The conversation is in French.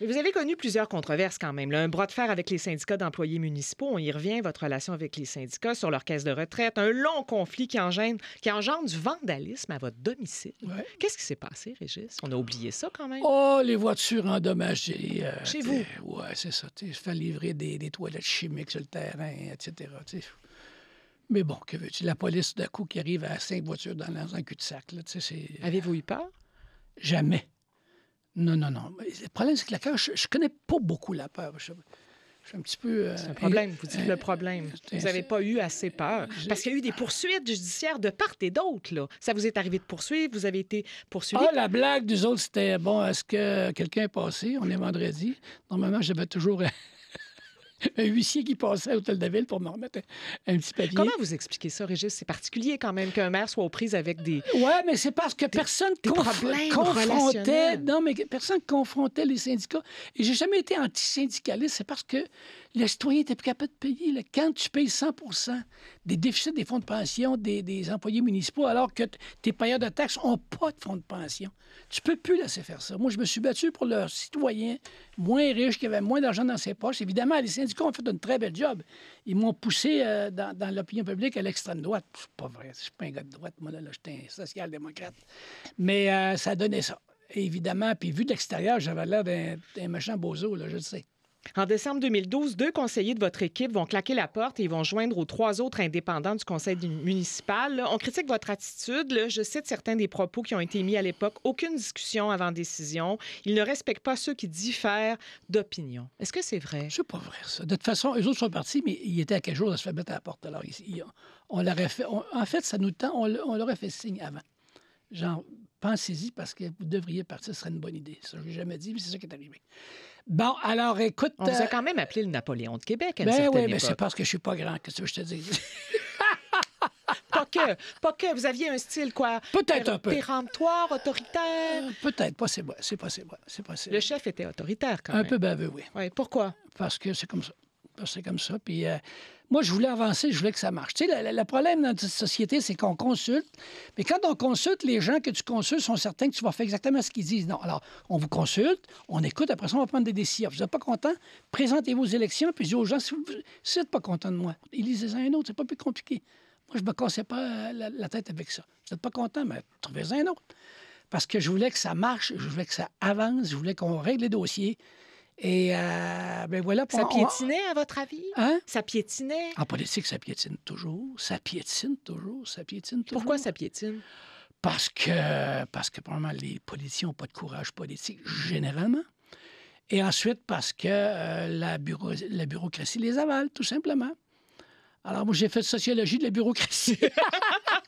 Mais vous avez connu plusieurs controverses quand même. Là. Un bras de fer avec les syndicats d'employés municipaux, on y revient, votre relation avec les syndicats sur leur caisse de retraite, un long conflit qui engendre du vandalisme à votre domicile. Ouais. Qu'est-ce qui s'est passé, Régis? On a oublié ça quand même. Oh, les voitures endommagées. Chez vous? Oui, c'est ça. Il fait livrer des toilettes chimiques sur le terrain, etc. T'sais. Mais bon, que veux-tu? La police, d'un coup, qui arrive à 5 voitures dans un cul-de-sac. Là, c'est... Avez-vous eu peur? Jamais. Non. Le problème, c'est que la peur, je connais pas beaucoup la peur. Je suis un petit peu... C'est un problème. Vous dites le problème. Vous n'avez pas eu assez peur. Parce qu'il y a eu des poursuites judiciaires de part et d'autre. Là. Ça vous est arrivé de poursuivre? Vous avez été poursuivi? Ah, la blague des autres, c'était, bon, est-ce que quelqu'un est passé? On est vendredi. Normalement, j'avais toujours un huissier qui passait à l'hôtel de ville pour me remettre un petit papier. Comment vous expliquez ça, Régis? C'est particulier quand même qu'un maire soit aux prises avec des... Oui, mais c'est parce que personne problèmes confrontait... relationnels. Non, mais personne confrontait les syndicats. Et j'ai jamais été anti-syndicaliste. C'est parce que le citoyen n'était plus capable de payer. Là. Quand tu payes 100 des déficits des fonds de pension des employés municipaux, alors que tes payeurs de taxes n'ont pas de fonds de pension, tu peux plus laisser faire ça. Moi, je me suis battu pour leurs citoyens moins riches, qui avaient moins d'argent dans ses poches. Évidemment, les syndicats ont fait un très bel job. Ils m'ont poussé dans l'opinion publique à l'extrême droite. C'est pas vrai. Je suis pas un gars de droite. Moi, là j'étais un social-démocrate. Mais ça donnait ça. Et évidemment, puis vu de l'extérieur, j'avais l'air d'un méchant bozo, là, je le sais. En décembre 2012, 2 conseillers de votre équipe vont claquer la porte et ils vont joindre aux 3 autres indépendants du conseil municipal. Là, on critique votre attitude. Là, je cite certains des propos qui ont été mis à l'époque. Aucune discussion avant décision. Ils ne respectent pas ceux qui diffèrent d'opinion. Est-ce que c'est vrai? C'est pas vrai, ça. De toute façon, eux autres sont partis, mais ils étaient à quel jour de se faire mettre à la porte? Alors, on l'aurait fait... en fait, ça nous tend... On l'aurait fait signe avant. Genre, pensez-y parce que vous devriez partir, ce serait une bonne idée. Ça, je l'ai jamais dit, mais c'est ça qui est arrivé. Bon, alors, écoute... On vous a quand même appelé le Napoléon de Québec à une ben certaine oui, époque. mais c'est parce que je suis pas grand, qu'est-ce que je te dis? Pas que. Vous aviez un style, quoi? Peut-être un peu. Péremptoire, autoritaire. Peut-être, c'est possible. Le chef était autoritaire, quand même. Un peu baveux, oui. Oui, pourquoi? Parce que c'est comme ça. C'est comme ça. Puis moi, je voulais avancer, je voulais que ça marche. Tu sais, le problème dans notre société, c'est qu'on consulte. Mais quand on consulte, les gens que tu consultes sont certains que tu vas faire exactement ce qu'ils disent. Non, alors, on vous consulte, on écoute, après ça, on va prendre des décisions. Vous n'êtes pas content? Présentez-vous aux élections, puis dites aux gens, si vous n'êtes pas content de moi, élisez-en un autre, c'est pas plus compliqué. Moi, je ne me cassais pas la tête avec ça. Vous n'êtes pas content, mais trouvez-en un autre. Parce que je voulais que ça marche, je voulais que ça avance, je voulais qu'on règle les dossiers. Et ben voilà. Ça piétinait, à votre avis? Hein? Ça piétinait? En politique, ça piétine toujours. Pourquoi ça piétine? Parce que probablement, les politiciens n'ont pas de courage politique, généralement. Et ensuite, parce que la bureaucratie les avale, tout simplement. Alors, moi, j'ai fait sociologie de la bureaucratie.